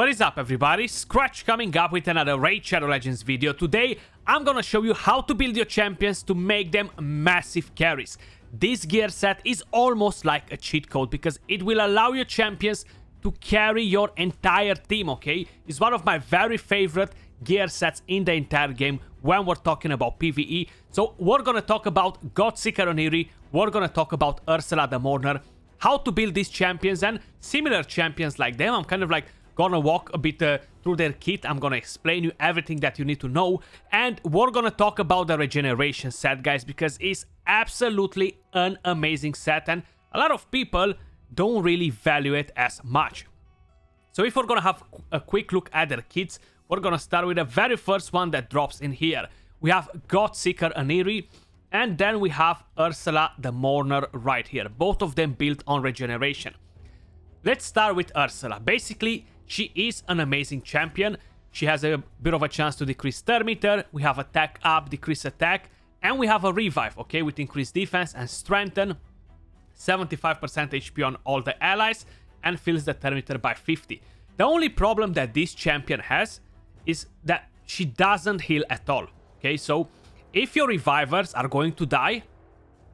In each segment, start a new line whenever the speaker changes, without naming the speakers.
What is up, everybody? Skratch coming up with another Raid Shadow Legends video. Today, I'm gonna show you how to build your champions to make them massive carries. This gear set is almost like a cheat code because it will allow your champions to carry your entire team, okay? It's one of my very favorite gear sets in the entire game when we're talking about PvE. So we're gonna talk about Godseeker Aniri, we're gonna talk about Ursula the Mourner, how to build these champions and similar champions like them. I'm kind of like gonna walk a bit through their kit. I'm gonna explain you everything that you need to know, and we're gonna talk about the regeneration set, guys, because it's absolutely an amazing set and a lot of people don't really value it as much. So if we're gonna have a quick look at their kits, we're gonna start with the very first one that drops in here. We have Godseeker Aniri, and then we have Ursula the Mourner right here, both of them built on regeneration. Let's start with Ursula. Basically, she is an amazing champion. She has a bit of a chance to decrease turn meter. We have attack up, decrease attack, and we have a revive, okay, with increased defense and strengthen, 75% HP on all the allies, and fills the turn meter by 50. The only problem that this champion has is that she doesn't heal at all, okay? So if your revivers are going to die,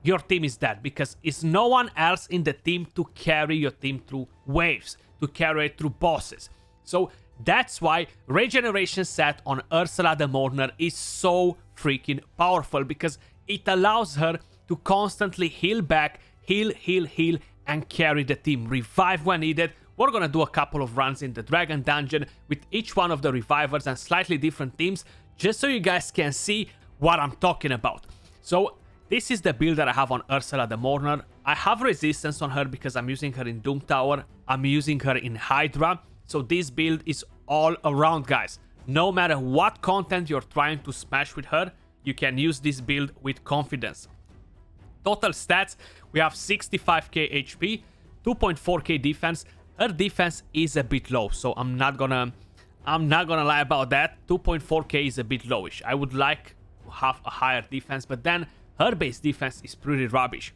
your team is dead because it's no one else in the team to carry your team through waves, to carry it through bosses. So that's why regeneration set on Ursula the Mourner is so freaking powerful, because it allows her to constantly heal back, heal, and carry the team, revive when needed. We're gonna do a couple of runs in the Dragon Dungeon with each one of the revivers and slightly different teams, just so you guys can see what I'm talking about. So this is the build that I have on Ursula the Mourner. I have resistance on her because I'm using her in Doom Tower. I'm using her in Hydra. So this build is all around, guys. No matter what content you're trying to smash with her, you can use this build with confidence. Total stats, we have 65k HP, 2.4k defense. Her defense is a bit low, so I'm not gonna lie about that. 2.4k is a bit lowish. I would like to have a higher defense, but then her base defense is pretty rubbish.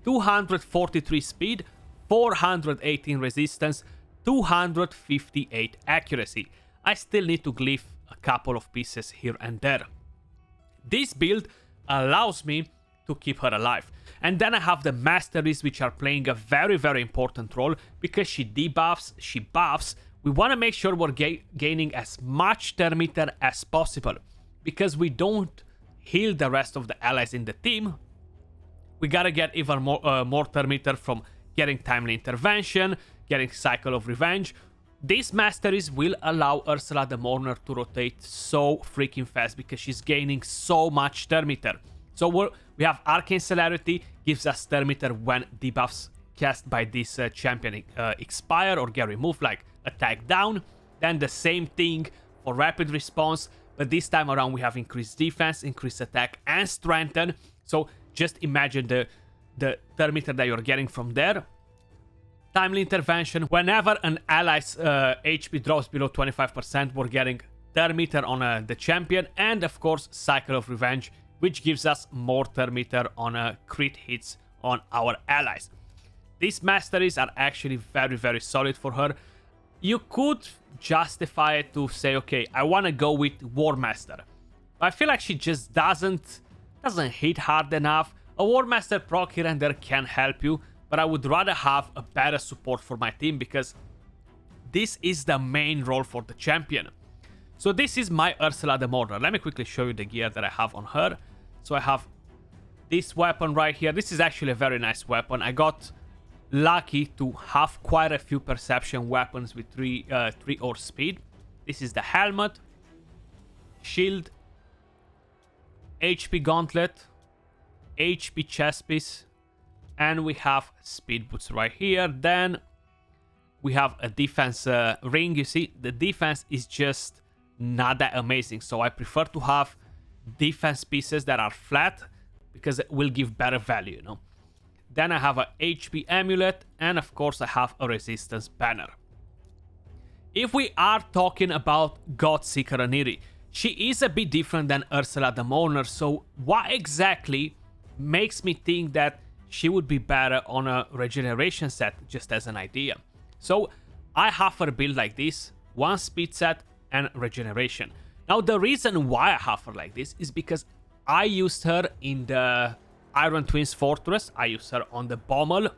243 speed, 418 resistance, 258 accuracy. I still need to glyph a couple of pieces here and there. This build allows me to keep her alive. And then I have the Masteries, which are playing a very, very important role because she debuffs, she buffs. We want to make sure we're gaining as much turn meter as possible, because we don't heal the rest of the allies in the team. We gotta get even more turn meter from getting timely intervention, getting cycle of revenge. These masteries will allow Ursula the Mourner to rotate so freaking fast because she's gaining so much turn meter. So we have Arcane Celerity, gives us turn meter when debuffs cast by this champion expire or get removed, like attack down. Then the same thing for rapid response, but this time around we have increased defense, increased attack, and strengthen. So just imagine the turn meter that you're getting from there. Timely intervention. Whenever an ally's HP drops below 25%, we're getting turn meter on the champion. And of course, cycle of revenge, which gives us more turn meter on crit hits on our allies. These masteries are actually very, very solid for her. You could justify it to say, okay, I want to go with War Master. But I feel like she just doesn't hit hard enough. A War Master proc here and there can help you, but I would rather have a better support for my team because this is the main role for the champion. So this is my Ursula the Mourner. Let me quickly show you the gear that I have on her. So I have this weapon right here. This is actually a very nice weapon. I got lucky to have quite a few perception weapons with 3 or speed. This is the helmet, shield, HP gauntlet, HP chest piece, and we have speed boots right here. Then we have a defense ring. You see, the defense is just not that amazing, so I prefer to have defense pieces that are flat because it will give better value, you know. Then I have a HP amulet, and of course I have a resistance banner. If we are talking about Godseeker Aniri, she is a bit different than Ursula the Mourner, so what exactly makes me think that she would be better on a regeneration set, just as an idea? So I have her build like this. 1 speed set, and regeneration. Now, the reason why I have her like this is because I used her in the Iron Twins Fortress. I used her on the Bommel.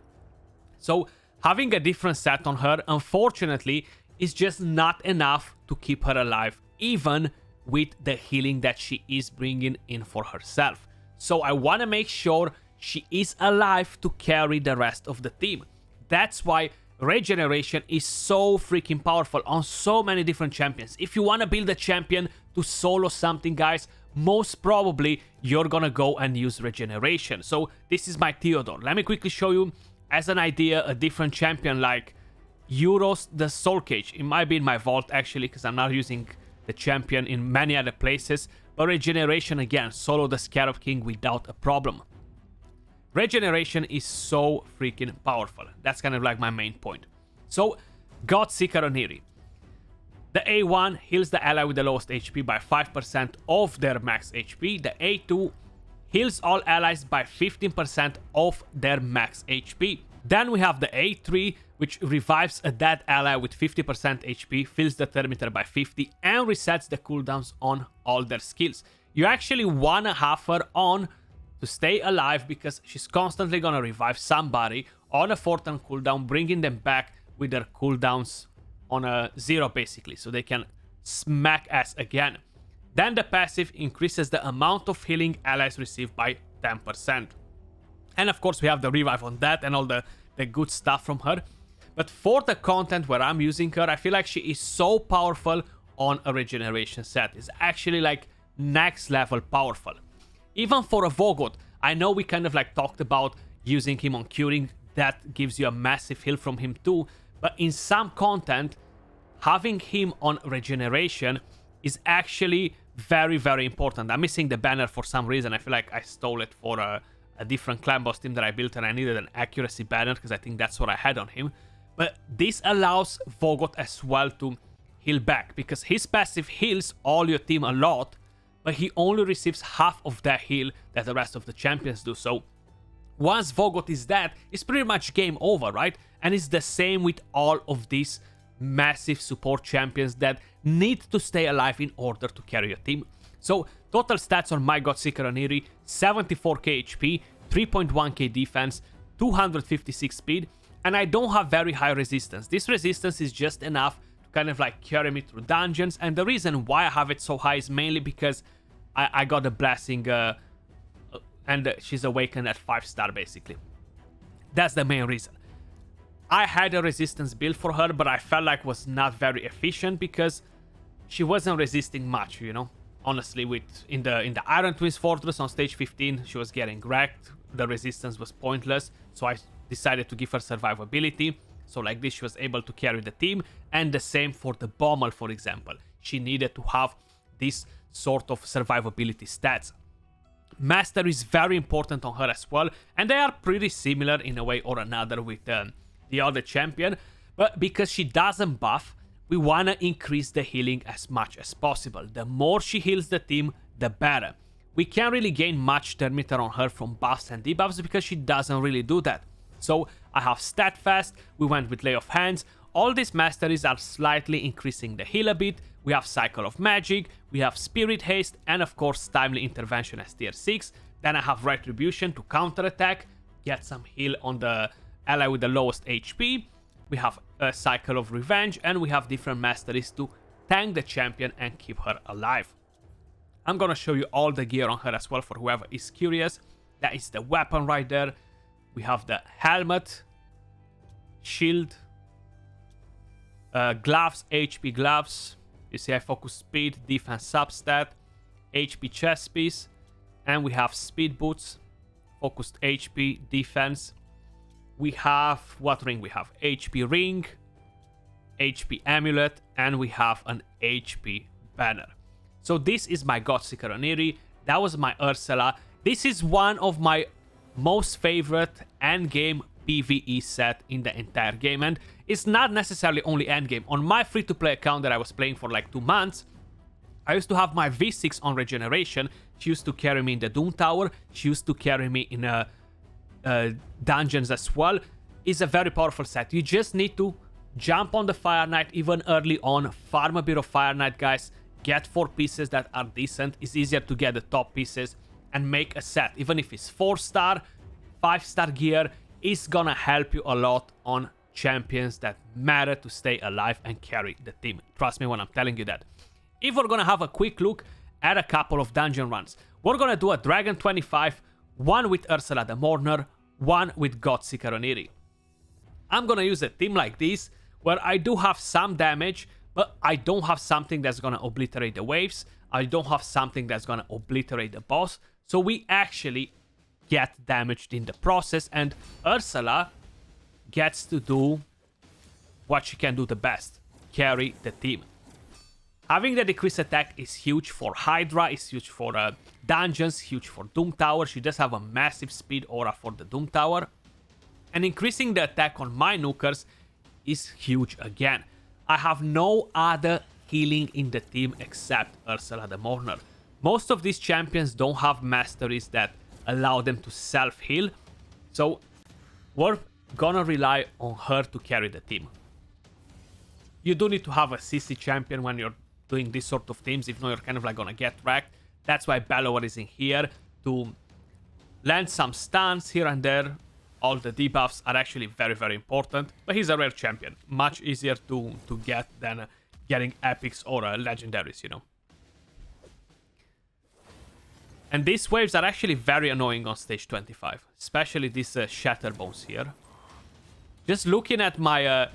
So having a different set on her, unfortunately, is just not enough to keep her alive, even with the healing that she is bringing in for herself. So I want to make sure she is alive to carry the rest of the team. That's why regeneration is so freaking powerful on so many different champions. If you want to build a champion to solo something, guys, most probably you're gonna go and use regeneration. So this is my Theodore. Let me quickly show you as an idea a different champion like Euros the Soul Cage. It might be in my vault actually, because I'm not using the champion in many other places. But regeneration, again, solo the Scarab King without a problem. Regeneration is so freaking powerful. That's kind of like my main point. So, Godseeker Aniri. The A1 heals the ally with the lowest HP by 5% of their max HP. The A2 heals all allies by 15% of their max HP. Then we have the A3, which revives a dead ally with 50% HP, fills the thermometer by 50, and resets the cooldowns on all their skills. You actually wanna have her on to stay alive because she's constantly gonna revive somebody on a 4-turn cooldown, bringing them back with their cooldowns on a 0 basically, so they can smack ass again. Then the passive increases the amount of healing allies receive by 10%. And of course we have the revive on that and all the good stuff from her. But for the content where I'm using her, I feel like she is so powerful on a regeneration set. It's actually like next level powerful. Even for a Vogot, I know we kind of like talked about using him on curing. That gives you a massive heal from him too. But in some content, having him on regeneration is actually very, very important. I'm missing the banner for some reason. I feel like I stole it for a different clan boss team that I built, and I needed an accuracy banner because I think that's what I had on him. But this allows Vogot as well to heal back, because his passive heals all your team a lot, but he only receives half of that heal that the rest of the champions do. So once Vogot is dead, it's pretty much game over, right? And it's the same with all of these massive support champions that need to stay alive in order to carry your team. So total stats on my Godseeker Aniri: 74k HP, 3.1k defense, 256 speed, and I don't have very high resistance. This resistance is just enough to kind of like carry me through dungeons, and the reason why I have it so high is mainly because I got a blessing and she's awakened at 5-star basically. That's the main reason. I had a resistance build for her, but I felt like was not very efficient because she wasn't resisting much, you know. Honestly, in the Iron Twins Fortress on stage 15, she was getting wrecked. The resistance was pointless, so I decided to give her survivability. So like this, she was able to carry the team, and the same for the Bommel, for example. She needed to have this sort of survivability stats. Mastery is very important on her as well, and they are pretty similar in a way or another with the other champion, but because she doesn't buff, we want to increase the healing as much as possible. The more she heals the team, the better. We can't really gain much thermometer on her from buffs and debuffs because she doesn't really do that. So I have Steadfast, we went with Lay of Hands. All these masteries are slightly increasing the heal a bit. We have Cycle of Magic, we have Spirit Haste, and of course Timely Intervention as tier 6. Then I have Retribution to counterattack, get some heal on the ally with the lowest HP. We have a Cycle of Revenge, and we have different masteries to tank the champion and keep her alive. I'm gonna show you all the gear on her as well for whoever is curious. That is the weapon right there. We have the helmet, shield, gloves, HP gloves. You see I focus speed, defense substat, HP chest piece, and we have speed boots, focused HP, defense. We have, what ring? We have HP ring, HP amulet, and we have an HP banner. So this is my Godseeker Aniri. That was my Ursula. This is one of my most favorite endgame PvE set in the entire game, and it's not necessarily only endgame. On my free-to-play account that I was playing for like 2 months, I used to have my V6 on regeneration. She used to carry me in the Doom Tower. She used to carry me in dungeons as well. It's a very powerful set. You just need to Jump on the Fire Knight even early on. Farm a bit of Fire Knight, guys. Get 4 pieces that are decent. It's easier to get the top pieces and make a set. Even if it's 4-star, 5-star gear, it's gonna help you a lot on champions that matter to stay alive and carry the team. Trust me when I'm telling you that. If we're gonna have a quick look at a couple of dungeon runs, we're gonna do a Dragon 25, one with Ursula the Mourner, one with Godseeker Aniri. I'm gonna use a team like this where I do have some damage, but I don't have something that's gonna obliterate the waves. I don't have something that's gonna obliterate the boss. So we actually get damaged in the process, and Ursula gets to do what she can do the best: carry the team. Having the decreased attack is huge for Hydra, is huge for dungeons, huge for Doom Tower. She does have a massive speed aura for the Doom Tower. And increasing the attack on my nukers is huge again. I have no other healing in the team except Ursula the Mourner. Most of these champions don't have masteries that allow them to self-heal, so we're gonna rely on her to carry the team. You do need to have a CC champion when you're doing this sort of teams, if not you're kind of like gonna get wrecked. That's why Bellower is in here to land some stuns here and there. All the debuffs are actually very, very important, but he's a rare champion. Much easier to get than getting epics or legendaries, you know. And these waves are actually very annoying on stage 25, especially this Shatter Bones here. Just looking at my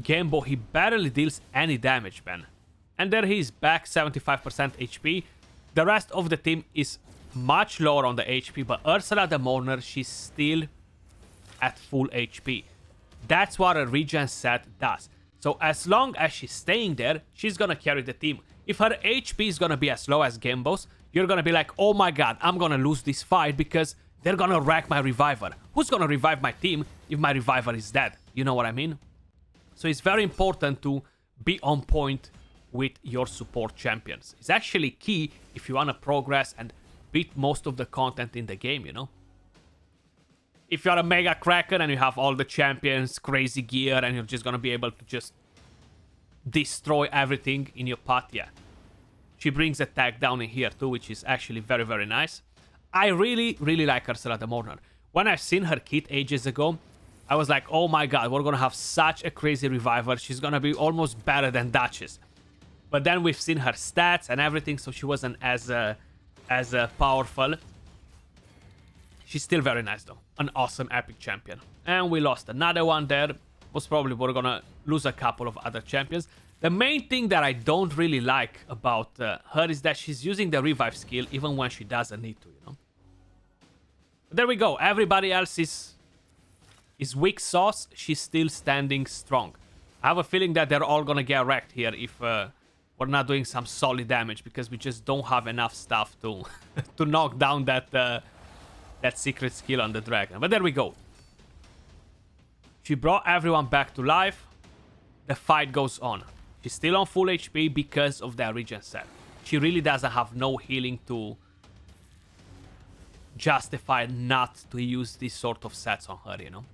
Gamebo, he barely deals any damage, man. And there he is back, 75% HP. The rest of the team is much lower on the HP, but Ursula the Mourner, she's still at full HP. That's what a regen set does. So as long as she's staying there, she's gonna carry the team. If her HP is gonna be as low as Gamebo's, you're gonna be like, oh my god, I'm gonna lose this fight because they're gonna wreck my Reviver. Who's gonna revive my team if my Reviver is dead? You know what I mean? So it's very important to be on point with your support champions. It's actually key if you wanna progress and beat most of the content in the game, you know? If you're a Mega Cracker and you have all the champions, crazy gear, and you're just gonna be able to just destroy everything in your path, yeah. She brings attack down in here too, which is actually very, very nice. I really, really like Ursula the Mourner. When I've seen her kit ages ago, I was like, oh my god, we're gonna have such a crazy Reviver. She's gonna be almost better than Duchess. But then we've seen her stats and everything, so she wasn't as powerful. She's still very nice though. An awesome epic champion. And we lost another one there. Most probably we're gonna lose a couple of other champions. The main thing that I don't really like about her is that she's using the revive skill even when she doesn't need to, you know. But there we go. Everybody else is weak sauce. She's still standing strong. I have a feeling that they're all gonna get wrecked here if we're not doing some solid damage, because we just don't have enough stuff to to knock down that secret skill on the dragon. But there we go. She brought everyone back to life. The fight goes on. She's still on full HP because of the regen set. She really doesn't have no healing to justify not to use these sort of sets on her, you know.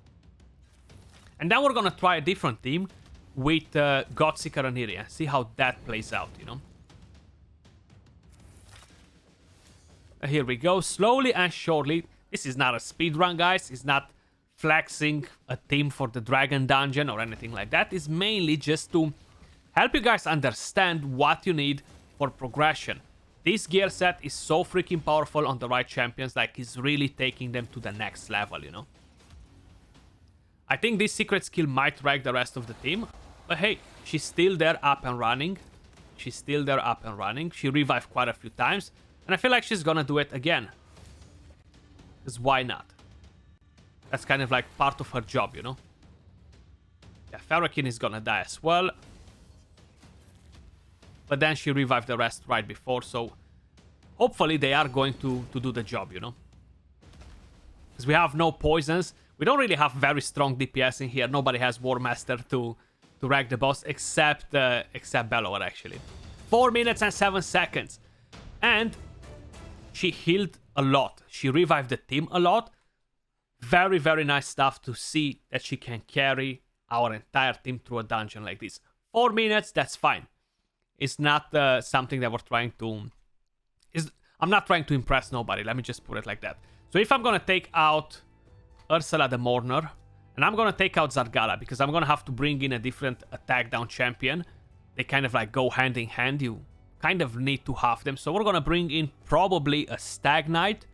And then we're gonna try a different team with Godseeker Aniri and see how that plays out, you know. Here we go, slowly and surely. This is not a speed run, guys. It's not flexing a team for the Dragon Dungeon or anything like that. It's mainly just to help you guys understand what you need for progression. This gear set is so freaking powerful on the right champions, like it's really taking them to the next level, you know. I think this secret skill might wreck the rest of the team, but hey, she's still there up and running. She's still there up and running. She revived quite a few times, and I feel like she's gonna do it again. Because why not? That's kind of like part of her job, you know? Yeah, Ferrokin is gonna die as well. But then she revived the rest right before, so hopefully they are going to do the job, you know? Because we have no poisons. We don't really have very strong DPS in here. Nobody has War Master to wreck the boss except Bellower, actually. 4 minutes and 7 seconds. And she healed a lot. She revived the team a lot. Very, very nice stuff to see that she can carry our entire team through a dungeon like this. 4 minutes, that's fine. It's not something that we're trying to... I'm not trying to impress nobody, let me just put it like that. So if I'm gonna take out Ursula the Mourner, and I'm gonna take out Zargala, because I'm gonna have to bring in a different attack down champion. They kind of like go hand in hand, you kind of need to have them. So we're gonna bring in probably a Stag Knight,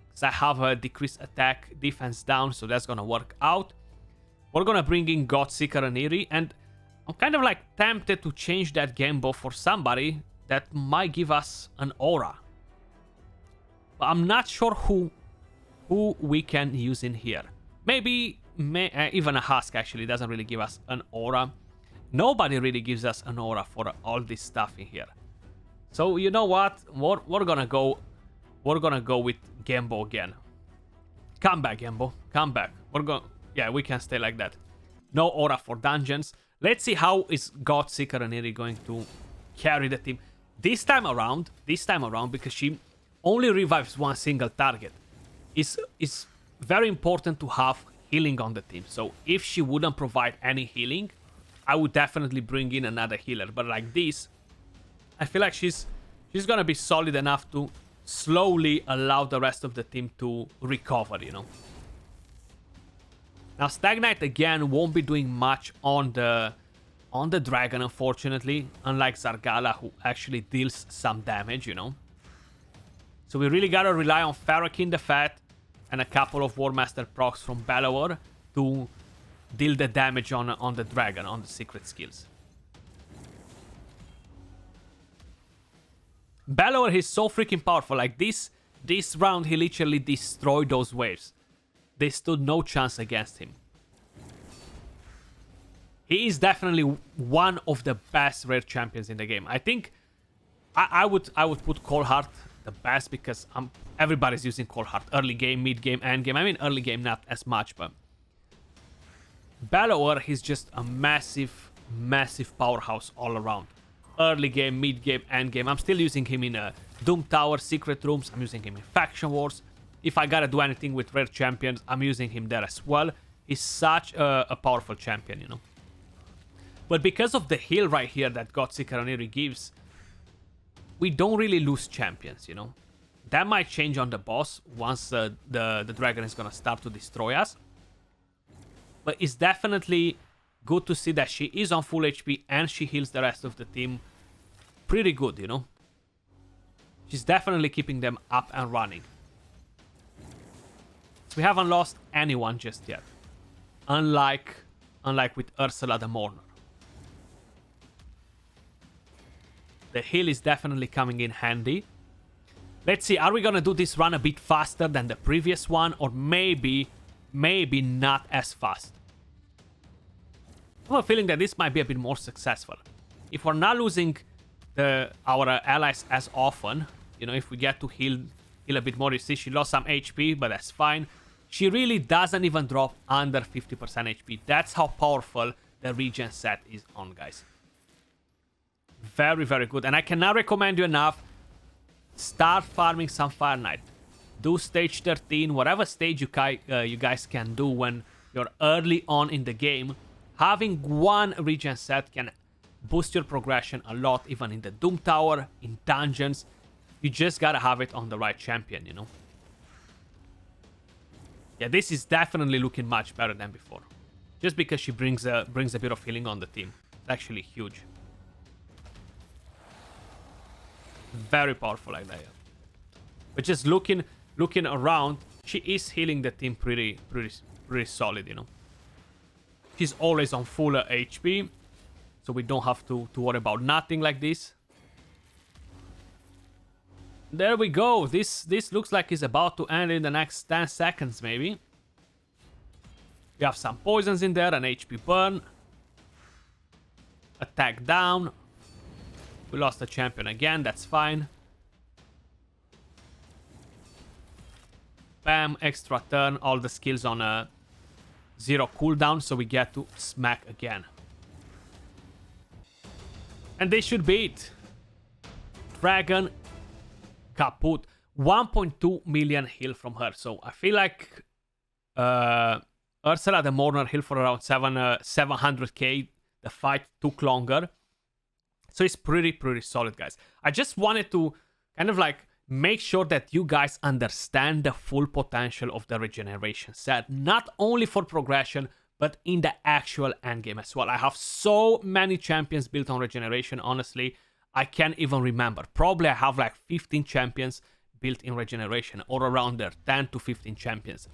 because I have a decreased attack defense down, so that's gonna work out. We're gonna bring in Godseeker Aniri, and I'm kind of like tempted to change that Gambo for somebody that might give us an aura. But I'm not sure who we can use in here. Maybe even a Husk actually doesn't really give us an aura. Nobody really gives us an aura for all this stuff in here. So you know what? We're gonna go with Gambo again. Come back, Gambo. Come back. Yeah, we can stay like that. No aura for dungeons. Let's see how is Godseeker Aniri going to carry the team this time around, because she only revives one single target. It's very important to have healing on the team. So if she wouldn't provide any healing, I would definitely bring in another healer. But like this, I feel like she's gonna be solid enough to slowly allow the rest of the team to recover, you know. Now Stag Knight again won't be doing much on the dragon, unfortunately, unlike Zargala, who actually deals some damage, you know. So we really gotta rely on Farrakeen the Fat and a couple of War Master procs from Bellower to deal the damage on the dragon, on the secret skills. Bellower is so freaking powerful. Like this round, he literally destroyed those waves. They stood no chance against him. He is definitely one of the best rare champions in the game. I think I would put Coldheart the best, because everybody's using Coldheart. Early game, mid game, end game. I mean early game not as much, but Bellower, he's just a massive powerhouse all around. Early game, mid game, end game. I'm still using him in Doom Tower, Secret Rooms. I'm using him in Faction Wars. If I gotta do anything with rare champions, I'm using him there as well. He's such a powerful champion, you know. But because of the heal right here that Godseeker Aniri gives, we don't really lose champions, you know. That might change on the boss once the dragon is gonna start to destroy us. But it's definitely good to see that she is on full HP and she heals the rest of the team pretty good, you know. She's definitely keeping them up and running. So we haven't lost anyone just yet. Unlike with Ursula the Mourner. The heal is definitely coming in handy. Let's see, are we gonna do this run a bit faster than the previous one? Or maybe not as fast? I have a feeling that this might be a bit more successful. If we're not losing our allies as often, you know, if we get to heal a bit more. You see, she lost some HP, but that's fine. She really doesn't even drop under 50% HP. That's how powerful the regen set is on, guys. Very, very good. And I cannot recommend you enough. Start farming some Fire Knight. Do stage 13, whatever stage you guys can do when you're early on in the game. Having one regen set can boost your progression a lot, even in the Doom Tower, in dungeons. You just gotta have it on the right champion, you know. Yeah, this is definitely looking much better than before. Just because she brings a bit of healing on the team. It's actually huge. Very powerful like that. But just looking around, she is healing the team pretty solid, you know. She's always on full HP, so we don't have to worry about nothing like this. There we go. This looks like it's about to end in the next 10 seconds, maybe. We have some poisons in there, an HP burn. Attack down. We lost the champion again, that's fine. Bam, extra turn, all the skills on a 0 cooldown, so we get to smack again. And they should be it. Dragon kaput. 1.2 million heal from her, so I feel like Ursula, the Mourner, healed for around 700k. The fight took longer. So it's pretty solid, guys. I just wanted to kind of like make sure that you guys understand the full potential of the regeneration set. Not only for progression, but in the actual endgame as well. I have so many champions built on regeneration, honestly. I can't even remember. Probably I have like 15 champions built in regeneration, or around there, 10 to 15 champions.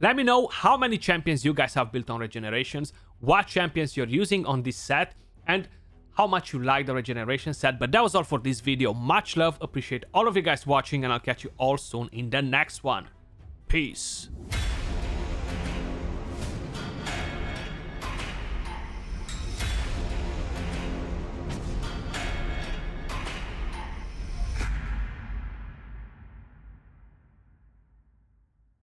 Let me know how many champions you guys have built on regenerations, what champions you're using on this set, and how much you like the regeneration set. But that was all for this video. Much love, appreciate all of you guys watching, and I'll catch you all soon in the next one. Peace.